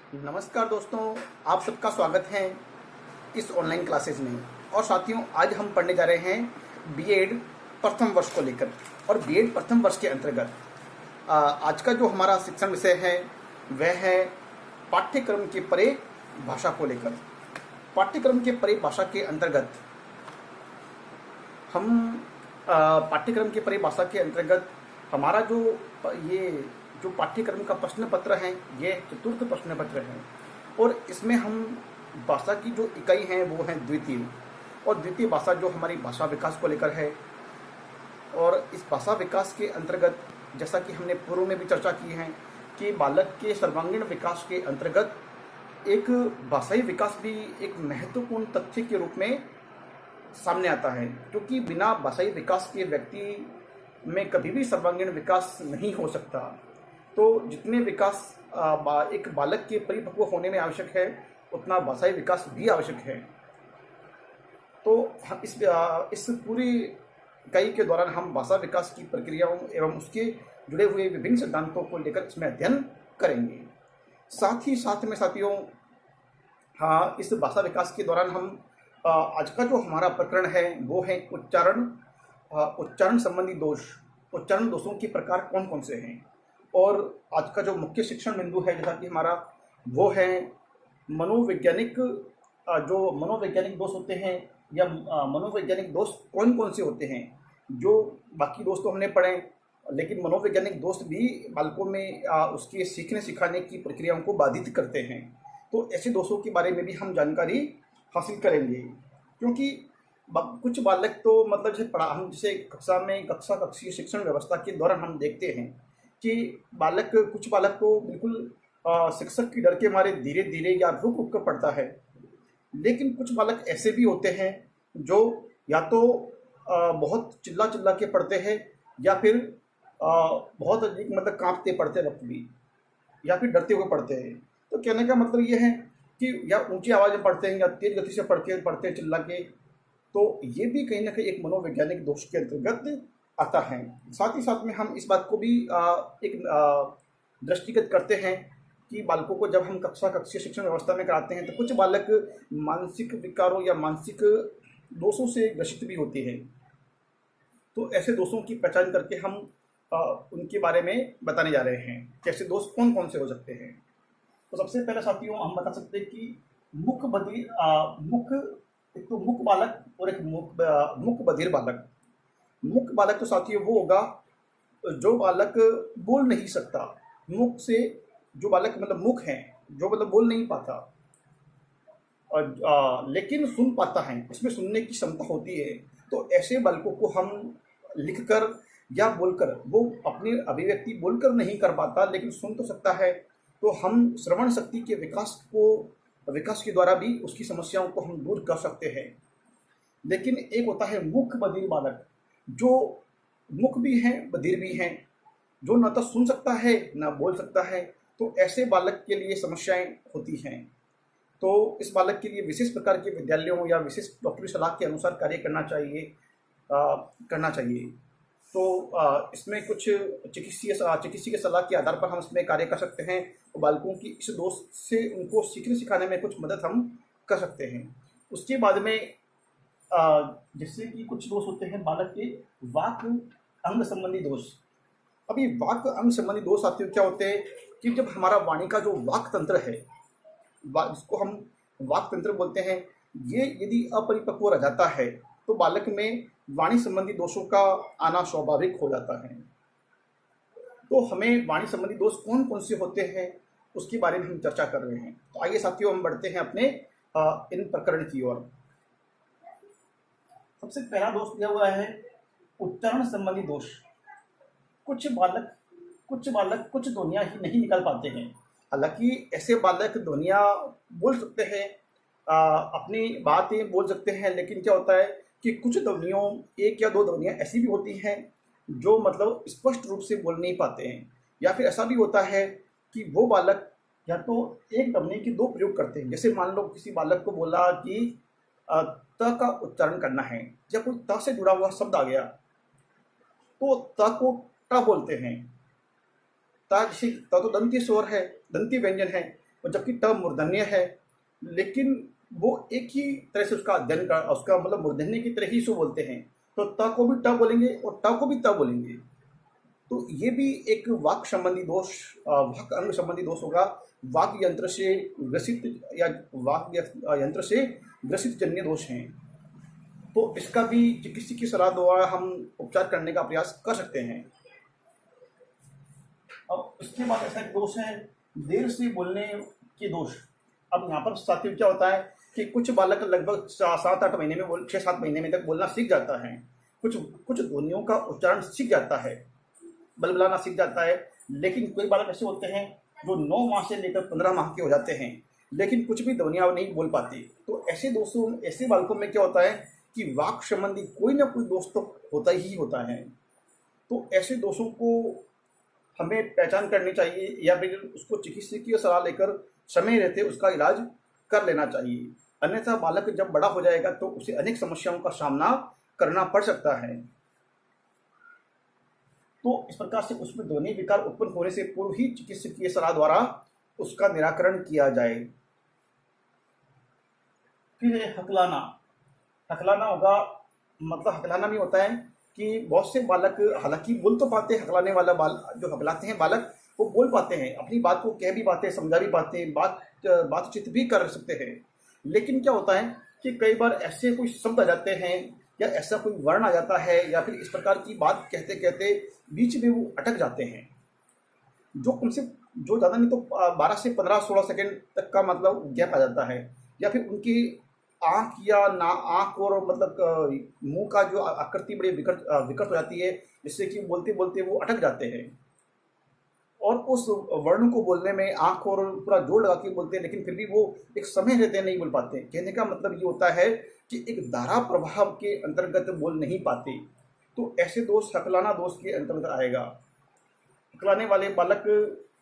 नमस्कार दोस्तों, आप सबका स्वागत है इस ऑनलाइन क्लासेस में। और साथियों, आज हम पढ़ने जा रहे हैं बीएड प्रथम वर्ष को लेकर। और बीएड प्रथम वर्ष के अंतर्गत आज का जो हमारा शिक्षण विषय है वह है पाठ्यक्रम के परे भाषा को लेकर। पाठ्यक्रम के परे भाषा के अंतर्गत हम पाठ्यक्रम के परे भाषा के अंतर्गत हमारा जो पाठ्यक्रम का प्रश्न पत्र है ये चतुर्थ प्रश्न पत्र है। और इसमें हम भाषा की जो इकाई है वो है द्वितीय। और द्वितीय भाषा जो हमारी भाषा विकास को लेकर है। और इस भाषा विकास के अंतर्गत जैसा कि हमने पूर्व में भी चर्चा की है कि बालक के सर्वांगीण विकास के अंतर्गत एक भाषाई विकास भी एक महत्वपूर्ण तथ्य के रूप में सामने आता है, क्योंकि बिना भाषाई विकास के व्यक्ति में कभी भी सर्वांगीण विकास नहीं हो सकता। तो जितने विकास एक बालक के परिपक्व होने में आवश्यक है उतना भाषाई विकास भी आवश्यक है। तो इस पूरी इकाई के दौरान हम भाषा विकास की प्रक्रियाओं एवं उसके जुड़े हुए विभिन्न सिद्धांतों को लेकर इसमें अध्ययन करेंगे। साथ ही साथ में साथियों, इस भाषा विकास के दौरान हम आज का जो हमारा प्रकरण है वो है उच्चारण संबंधी दोष। उच्चारण दोषों के प्रकार कौन कौन से हैं। और आज का जो मुख्य शिक्षण बिंदु है जैसा कि हमारा वो है मनोवैज्ञानिक जो मनोवैज्ञानिक दोष होते हैं या मनोवैज्ञानिक दोष कौन कौन से होते हैं। जो बाकी दोष तो हमने पढ़े, लेकिन मनोवैज्ञानिक दोष भी बालकों में उसके सीखने सिखाने की प्रक्रियाओं को बाधित करते हैं। तो ऐसे दोषों के बारे में भी हम जानकारी हासिल करेंगे, क्योंकि कुछ बालक तो मतलब जैसे हम जैसे कक्षीय शिक्षण व्यवस्था के दौरान हम देखते हैं कि कुछ बालक तो बिल्कुल शिक्षक की डर के मारे धीरे धीरे या रुक रुक कर पढ़ता है। लेकिन कुछ बालक ऐसे भी होते हैं जो या तो बहुत चिल्ला चिल्ला के पढ़ते हैं या फिर बहुत अधिक मतलब कांपते पढ़ते वक्त भी, या फिर डरते हुए पढ़ते हैं। तो कहने का मतलब ये है कि या ऊंची आवाज़ में पढ़ते हैं या तेज गति से पढ़ते चिल्ला के। तो ये भी कहीं ना कहीं एक मनोवैज्ञानिक दोष के अंतर्गत आता है। साथ ही साथ में हम इस बात को भी एक दृष्टिगत करते हैं कि बालकों को जब हम कक्षीय शिक्षण व्यवस्था में कराते हैं तो कुछ बालक मानसिक विकारों या मानसिक दोषों से ग्रसित भी होते हैं। तो ऐसे दोषों की पहचान करके हम उनके बारे में बताने जा रहे हैं कि ऐसे दोष कौन कौन से हो सकते हैं। तो सबसे पहले साथियों हम बता सकते हैं कि एक तो मुख बालक और एक मुख बधिर बालक। मुख बालक तो साथियों वो होगा जो बालक बोल नहीं सकता। मुख से जो बालक मतलब मुख है, जो मतलब बोल नहीं पाता और लेकिन सुन पाता है, उसमें सुनने की क्षमता होती है। तो ऐसे बालकों को हम लिखकर या बोलकर, वो अपनी अभिव्यक्ति बोलकर नहीं कर पाता लेकिन सुन तो सकता है, तो हम श्रवण शक्ति के विकास के द्वारा भी उसकी समस्याओं को हम दूर कर सकते हैं। लेकिन एक होता है मुख बधिर बालक, जो मुख भी हैं बधिर भी हैं, जो न तो सुन सकता है न बोल सकता है। तो ऐसे बालक के लिए समस्याएं होती हैं। तो इस बालक के लिए विशेष प्रकार के विद्यालयों या विशेष डॉक्टरी सलाह के अनुसार कार्य करना चाहिए। तो इसमें कुछ चिकित्सकीय सलाह के आधार पर हम इसमें कार्य कर सकते हैं। तो बालकों की इस दोष से उनको सीखने सिखाने में कुछ मदद हम कर सकते हैं। उसके बाद में जैसे कि कुछ दोष होते हैं बालक के वाक अंग संबंधी दोष। अभी वाक अंग संबंधी दोष साथियों क्या होते हैं कि जब हमारा वाणी का जो वाक तंत्र है, जिसको हम वाक तंत्र बोलते हैं, ये यदि अपरिपक्व रह जाता है तो बालक में वाणी संबंधी दोषों का आना स्वाभाविक हो जाता है। तो हमें वाणी संबंधी दोष कौन कौन से होते हैं उसके बारे में हम चर्चा कर रहे हैं। तो आइए साथियों हम बढ़ते हैं अपने इन प्रकरण की ओर। सबसे पहला दोष दिया हुआ है उच्चारण संबंधी दोष। कुछ बालक कुछ ध्वनियाँ ही नहीं निकाल पाते हैं। हालांकि ऐसे बालक ध्वनियाँ बोल सकते हैं, अपनी बातें बोल सकते हैं, लेकिन क्या होता है कि कुछ ध्वनियों, एक या दो ध्वनियाँ ऐसी भी होती हैं जो मतलब स्पष्ट रूप से बोल नहीं पाते हैं। या फिर ऐसा भी होता है कि वो बालक या तो एक ध्वनि के दो प्रयोग करते हैं। जैसे मान लो किसी बालक को बोला कि त का उच्चारण करना है, जब कोई त से जुड़ा हुआ शब्द आ गया तो त को ट बोलते हैं। ता जैसे ता तो दंती स्वर है, दंती व्यंजन है, और जबकि ट मूर्धन्य है, लेकिन वो एक ही तरह से उसका अध्ययन का उसका मतलब मूर्धन्य की तरह ही सो बोलते हैं, तो त को भी ट बोलेंगे और ट को भी त बोलेंगे। तो ये भी एक वाक संबंधी दोष, वाक अंग संबंधी दोष होगा। वाक यंत्र से ग्रसित या वाक यंत्र से ग्रसित जन्य दोष हैं। तो इसका भी चिकित्सक की सलाह द्वारा हम उपचार करने का प्रयास कर सकते हैं। अब इसके बाद ऐसा एक दोष है देर से बोलने के दोष। अब यहाँ पर साथियों क्या होता है कि कुछ बालक लगभग 7-8 महीने में 6-7 महीने में तक बोलना सीख जाता है, कुछ कुछ ध्वनियों का उच्चारण सीख जाता है, बलबलाना सीख जाता है। लेकिन कोई बालक ऐसे होते हैं जो 9 माह से लेकर 15 माह के हो जाते हैं, लेकिन कुछ भी ध्वनियाँ नहीं बोल पाते। तो ऐसे बालकों में क्या होता है कि वाक संबंधी कोई ना कोई दोष तो होता ही होता है। तो ऐसे दोषों को हमें पहचान करनी चाहिए या फिर उसको चिकित्सकीय सलाह लेकर समय रहते उसका इलाज कर लेना चाहिए। अन्यथा बालक जब बड़ा हो जाएगा तो उसे अनेक समस्याओं का सामना करना पड़ सकता है। तो इस प्रकार से उसमें ध्वनि विकार उत्पन्न होने से पूर्व ही चिकित्सकीय सलाह द्वारा उसका निराकरण किया जाए। फिर हकलाना। हकलाना होगा, मतलब हकलाना भी होता है कि बहुत से बालक हालांकि बोल तो पाते हैं, हकलाने वाला जो हकलाते हैं बालक वो बोल पाते हैं, अपनी बात को कह भी पाते हैं, समझा भी पाते हैं, बातचीत भी कर सकते हैं। लेकिन क्या होता है कि कई बार ऐसे कोई शब्द आ जाते हैं या ऐसा कोई वर्ण आ जाता है या फिर इस प्रकार की बात कहते कहते बीच में वो अटक जाते हैं, जो ज़्यादा नहीं तो 12 से 15-16 सेकेंड तक का मतलब गैप आ जाता है। या फिर उनकी आँख या ना आँख और मतलब मुंह का जो आकृति बड़ी विकृत हो जाती है, जिससे कि बोलते बोलते वो अटक जाते हैं और उस वर्ण को बोलने में आँख और पूरा जोर लगा के बोलते हैं, लेकिन फिर भी वो एक समय रहते नहीं बोल पाते। कहने का मतलब ये होता है कि एक धारा प्रभाव के अंतर्गत बोल नहीं पाते। तो ऐसे दोष हकलाना दोष के अंतर्गत आएगा। हकलाने वाले बालक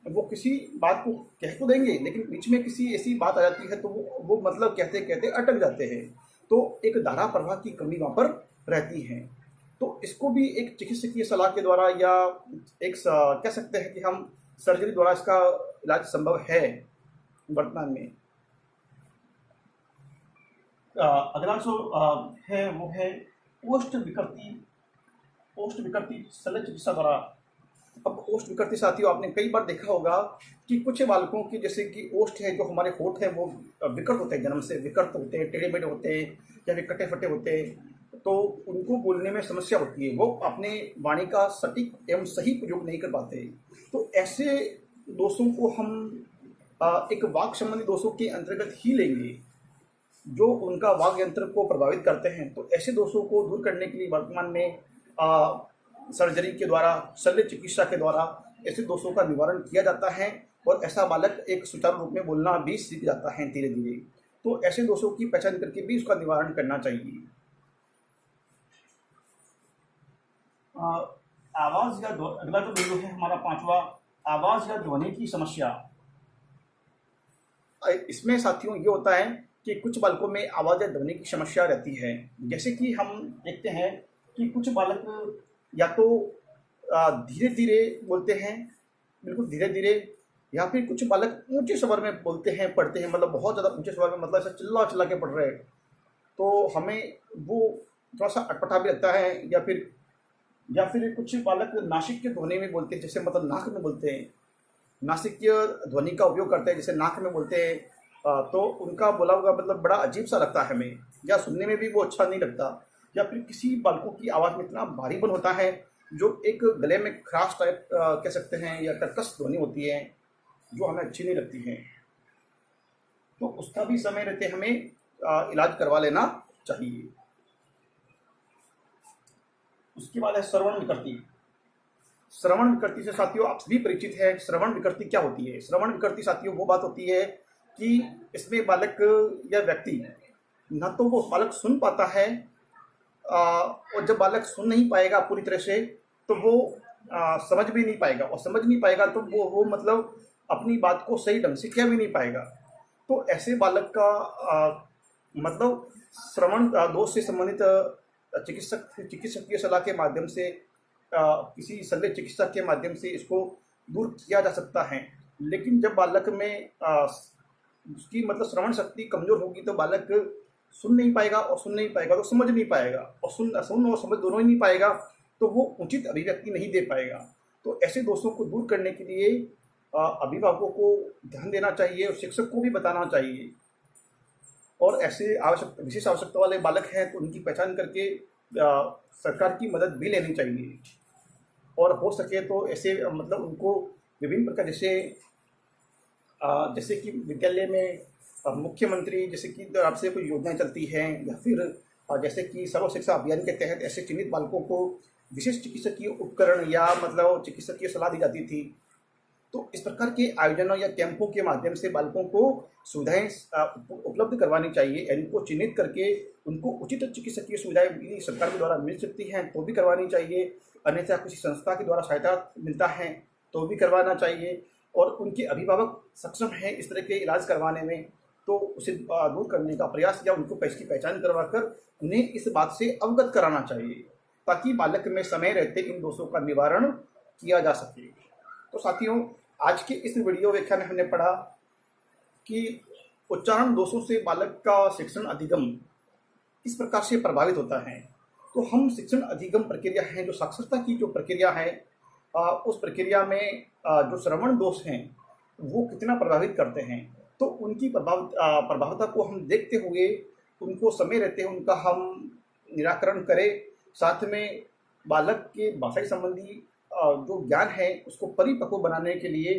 वो किसी बात को कह तो देंगे, लेकिन बीच में किसी ऐसी बात आ जाती है तो वो मतलब कहते कहते अटक जाते हैं। तो एक धारा प्रवाह की कमी वहाँ पर रहती है। तो इसको भी एक चिकित्सकीय सलाह के द्वारा या कह सकते हैं कि हम सर्जरी द्वारा इसका इलाज संभव है वर्तमान में। अगला जो है वो है ओष्ठ विकृति शल्य चिकित्सा द्वारा। अब ओष्ठ विकृति साथियों आपने कई बार देखा होगा कि कुछ बालकों की जैसे कि ओष्ठ है, जो हमारे होंठ है वो विकृत होते हैं, जन्म से विकृत होते हैं, टेढ़े मेढ़े होते हैं या फिर कटे फटे होते हैं, तो उनको बोलने में समस्या होती है, वो अपने वाणी का सटीक एवं सही प्रयोग नहीं कर पाते। तो ऐसे दोषों को हम एक वाक संबंधी दोषों के अंतर्गत ही लेंगे जो उनका वाक यंत्र को प्रभावित करते हैं। तो ऐसे दोषों को दूर करने के लिए वर्तमान में सर्जरी के द्वारा, शल्य चिकित्सा के द्वारा ऐसे दोषों का निवारण किया जाता है और ऐसा बालक एक सुचारू रूप में बोलना भी सीख जाता है धीरे धीरे। तो ऐसे दोषों की पहचान करके भी उसका निवारण करना चाहिए। आवाज या अगला जो बिंदु है हमारा 5वां, आवाज या ध्वनि की समस्या। इसमें साथियों ये होता है कि कुछ बालकों में आवाज या ध्वनि की समस्या रहती है। जैसे कि हम देखते हैं कि कुछ बालक या तो धीरे धीरे बोलते हैं, बिल्कुल धीरे धीरे, या फिर कुछ बालक ऊंचे स्वर में बोलते हैं, पढ़ते हैं, मतलब बहुत ज़्यादा ऊंचे स्वर में, मतलब ऐसा चिल्ला चिल्ला के पढ़ रहे हैं। तो हमें वो थोड़ा सा अटपटा भी लगता है। या फिर कुछ बालक नासिक के ध्वनि में बोलते हैं, जैसे मतलब नाक में बोलते हैं, नासिकीय ध्वनि का उपयोग करते हैं, जैसे नाक में बोलते हैं। तो उनका बोला हुआ मतलब बड़ा अजीब सा लगता है हमें, या सुनने में भी वो अच्छा नहीं लगता। या फिर किसी बालकों की आवाज़ में इतना भारीपन होता है जो एक गले में खराश टाइप कह सकते हैं, या कर्कश ध्वनि होती है जो हमें अच्छी नहीं लगती है। तो उसका भी समय रहते हमें इलाज करवा लेना चाहिए। उसके बाद है श्रवण विकृति। श्रवण विकृति से साथियों आप सभी परिचित है। श्रवण विकृति क्या होती है? श्रवण विकृति साथियों वो बात होती है कि इसमें बालक या व्यक्ति न तो वो बालक सुन पाता है, और जब बालक सुन नहीं पाएगा पूरी तरह से तो वो समझ भी नहीं पाएगा, और समझ नहीं पाएगा तो वो मतलब अपनी बात को सही ढंग से कह भी नहीं पाएगा। तो ऐसे बालक का मतलब श्रवण दोष से संबंधित चिकित्सकीय सलाह के माध्यम से, किसी शल्य चिकित्सक के माध्यम से इसको दूर किया जा सकता है। लेकिन जब बालक में उसकी मतलब श्रवण शक्ति कमजोर होगी तो बालक सुन नहीं पाएगा, और सुन नहीं पाएगा तो समझ नहीं पाएगा, और सुन और समझ दोनों ही नहीं पाएगा तो वो उचित अभिव्यक्ति नहीं दे पाएगा। तो ऐसे दोषों को दूर करने के लिए अभिभावकों को ध्यान देना चाहिए और शिक्षक को भी बताना चाहिए। और ऐसे विशेष आवश्यकता वाले बालक हैं तो उनकी पहचान करके सरकार की मदद भी लेनी चाहिए। और हो सके तो ऐसे मतलब उनको विभिन्न प्रकार जैसे कि विद्यालय में मुख्यमंत्री जैसे कि तरफ से कोई योजनाएं चलती हैं, या फिर जैसे कि सर्व शिक्षा अभियान के तहत ऐसे चिन्हित बालकों को विशेष चिकित्सकीय उपकरण या मतलब चिकित्सकीय सलाह दी जाती थी। तो इस प्रकार के आयोजनों या कैंपों के माध्यम से बालकों को सुविधाएं उपलब्ध करवानी चाहिए। इनको चिन्हित करके उनको उचित चिकित्सकीय सुविधाएं भी सरकार के द्वारा मिल सकती हैं तो भी करवानी चाहिए, अन्यथा किसी संस्था के द्वारा सहायता मिलता है तो भी करवाना चाहिए। और उनके अभिभावक सक्षम हैं इस तरह के इलाज करवाने में तो उसे दूर करने का प्रयास या उनको इसकी पहचान करवाकर उन्हें इस बात से अवगत कराना चाहिए, ताकि बालक में समय रहते इन दोषों का निवारण किया जा सके। तो साथियों, आज के इस वीडियो व्याख्यान में हमने पढ़ा कि उच्चारण दोषों से बालक का शिक्षण अधिगम इस प्रकार से प्रभावित होता है। तो हम शिक्षण अधिगम प्रक्रिया है, जो साक्षरता की जो प्रक्रिया है, उस प्रक्रिया में जो श्रवण दोष हैं वो कितना प्रभावित करते हैं, तो उनकी प्रभावता को हम देखते हुए उनको समय रहते हैं उनका हम निराकरण करें। साथ में बालक के भाषाई संबंधी जो ज्ञान है उसको परिपक्व बनाने के लिए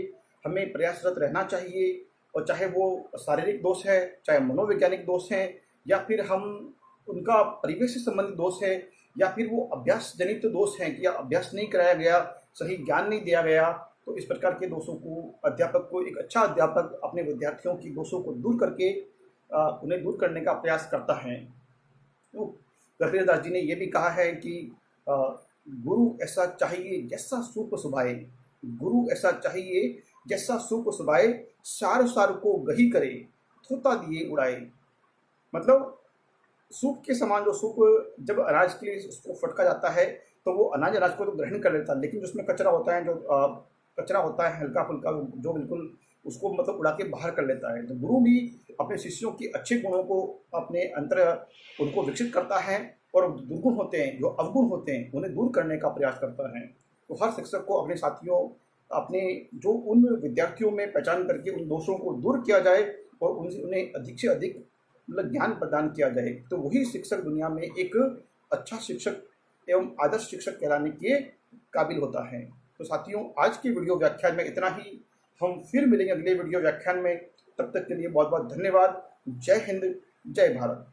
हमें प्रयासरत रहना चाहिए। और चाहे वो शारीरिक दोष है, चाहे मनोवैज्ञानिक दोष है, या फिर हम उनका परिवेश से संबंधित दोष है, या फिर वो अभ्यास जनित दोष हैं कि अभ्यास नहीं कराया गया, सही ज्ञान नहीं दिया गया, तो इस प्रकार के दोषों को अध्यापक को एक अच्छा अध्यापक अपने विद्यार्थियों की दोषों को दूर करके उन्हें दूर करने का प्रयास करता है। तो कबीरदास जी ने यह भी कहा है कि गुरु ऐसा चाहिए जैसा सूप सुभाए, गुरु ऐसा चाहिए जैसा सूप सुभाए, सार सार को गही करे, थोता दिए उड़ाए। मतलब सूप के समान जो सूप जब अनाज के लिए उसको फटका जाता है तो वो अनाज को तो ग्रहण कर लेता है, लेकिन जो उसमें कचरा होता है, जो कचरा होता है हल्का फुल्का, जो बिल्कुल उसको मतलब उड़ा के बाहर कर लेता है। तो गुरु भी अपने शिष्यों के अच्छे गुणों को अपने अंतर उनको विकसित करता है, और दुर्गुण होते हैं, जो अवगुण होते हैं, उन्हें दूर करने का प्रयास करता है। तो हर शिक्षक को अपने साथियों, अपने जो उन विद्यार्थियों में पहचान करके उन दोषों को दूर किया जाए और उन्हें अधिक से अधिक मतलब ज्ञान प्रदान किया जाए, तो वही शिक्षक दुनिया में एक अच्छा शिक्षक एवं आदर्श शिक्षक कहलाने के काबिल होता है। तो साथियों, आज के वीडियो व्याख्यान में इतना ही। हम फिर मिलेंगे अगले वीडियो व्याख्यान में। तब तक के लिए बहुत बहुत धन्यवाद। जय हिंद, जय भारत।